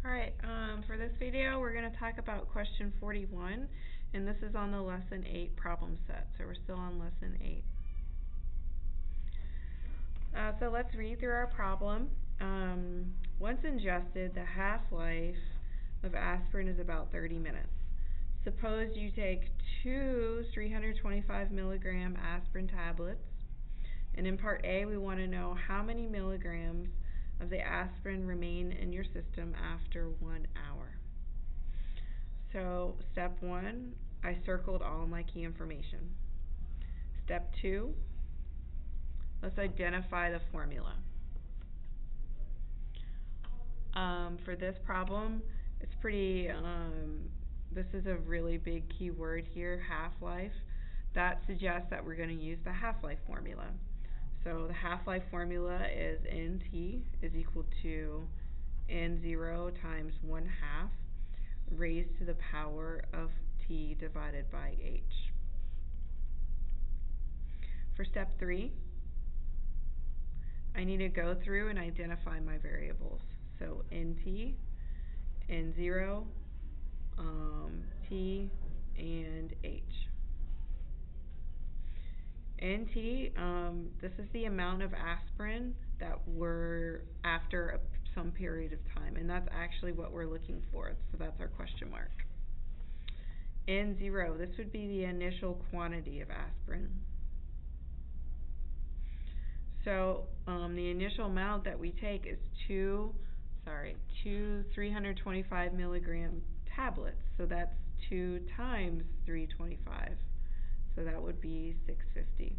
Alright, for this video we're going to talk about question 41, and this is on the lesson 8 problem set, so we're still on lesson 8. So let's read through our problem. Once ingested, the half-life of aspirin is about 30 minutes. Suppose you take 2 325 milligram aspirin tablets, and in part A we want to know how many milligrams of the aspirin remain in your system after 1 hour. So step 1, I circled all my key information. Step 2, let's identify the formula. For this problem, it's pretty, this is a really big key word here, half-life. That suggests that we're going to use the half-life formula. So the half-life formula is Nt is equal to N0 times 1/2 raised to the power of T divided by H. For step 3, I need to go through and identify my variables. So Nt, N0, T, and H. Nt, this is the amount of aspirin that we're after some period of time, and that's actually what we're looking for, so that's our question mark. N0, this would be the initial quantity of aspirin. So the initial amount that we take is two 325 milligram tablets, so that's 2 times 325. So that would be 650.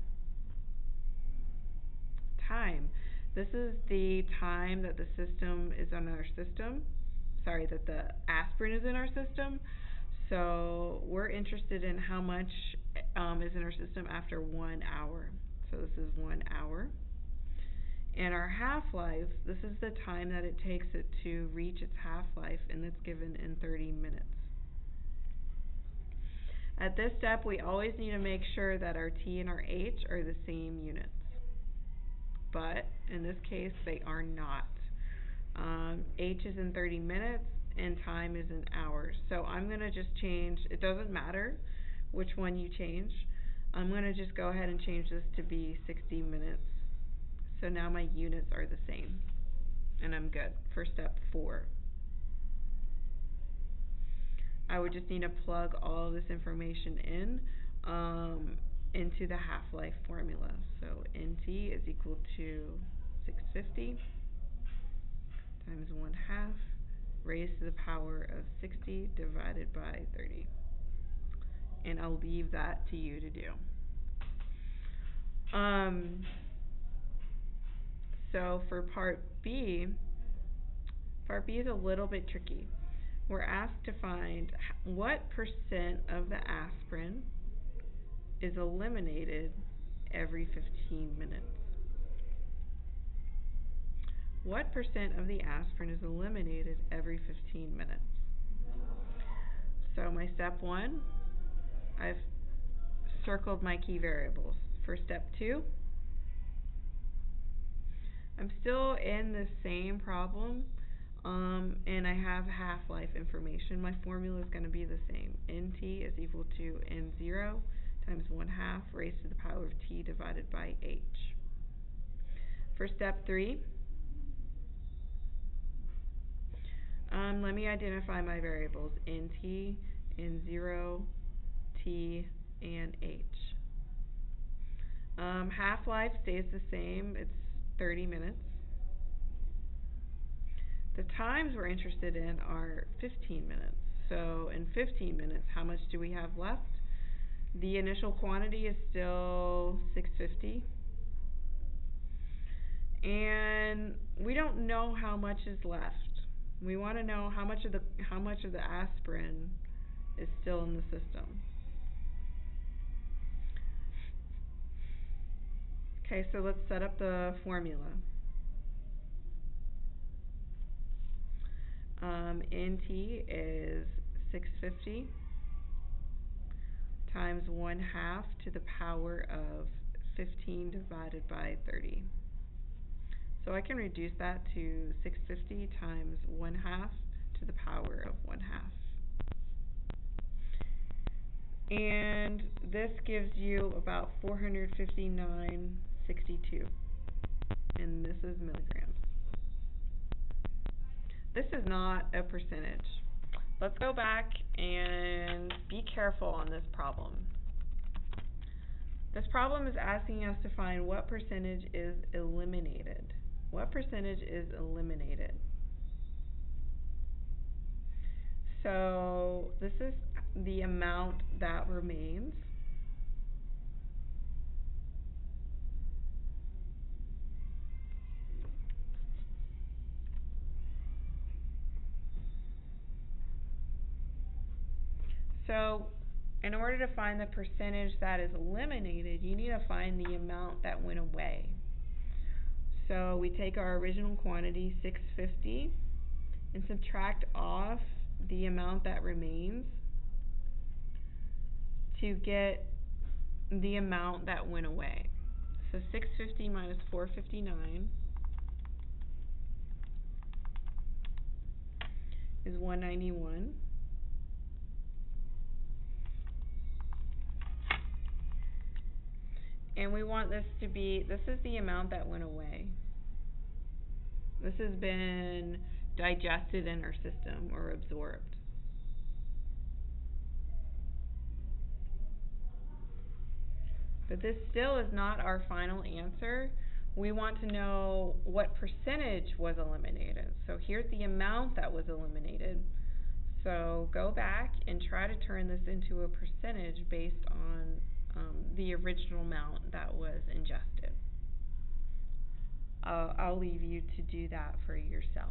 Time. This is the time that the system is in our system. That the aspirin is in our system. So we're interested in how much is in our system after 1 hour. So this is 1 hour. And our half-life, this is the time that it takes it to reach its half-life, and it's given in 30 minutes. At this step, we always need to make sure that our T and our H are the same units. But in this case, they are not. H is in 30 minutes and time is in hours. So I'm going to just change, it doesn't matter which one you change. I'm going to just go ahead and change this to be 60 minutes. So now my units are the same. And I'm good for step 4. I would just need to plug all of this information in into the half-life formula. So Nt is equal to 650 times 1/2 raised to the power of 60 divided by 30. And I'll leave that to you to do. So for part B is a little bit tricky. We're asked to find what percent of the aspirin is eliminated every 15 minutes. What percent of the aspirin is eliminated every 15 minutes? So my step 1, I've circled my key variables. For step 2, I'm still in the same problem, and I have half-life information. My formula is going to be the same. Nt is equal to N0 times 1/2 raised to the power of T divided by H. For step 3, let me identify my variables. Nt, N0, T, and H. Half-life stays the same. It's 30 minutes. The times we're interested in are 15 minutes. So in 15 minutes, how much do we have left? The initial quantity is still 650. And we don't know how much is left. We want to know how much of the aspirin is still in the system. Okay, so let's set up the formula. Nt is 650 times 1/2 to the power of 15 divided by 30. So I can reduce that to 650 times 1/2 to to the power of 1/2. And this gives you about 459.62. And this is milligrams. This is not a percentage. Let's go back and be careful on this problem. This problem is asking us to find what percentage is eliminated. What percentage is eliminated? So this is the amount that remains. So in order to find the percentage that is eliminated, you need to find the amount that went away. So we take our original quantity, 650, and subtract off the amount that remains to get the amount that went away. So 650 minus 459 is 191. And we want this to be, this is the amount that went away. This has been digested in our system or absorbed. But this still is not our final answer. We want to know what percentage was eliminated. So here's the amount that was eliminated. So go back and try to turn this into a percentage based on the original amount that was ingested. I'll leave you to do that for yourself.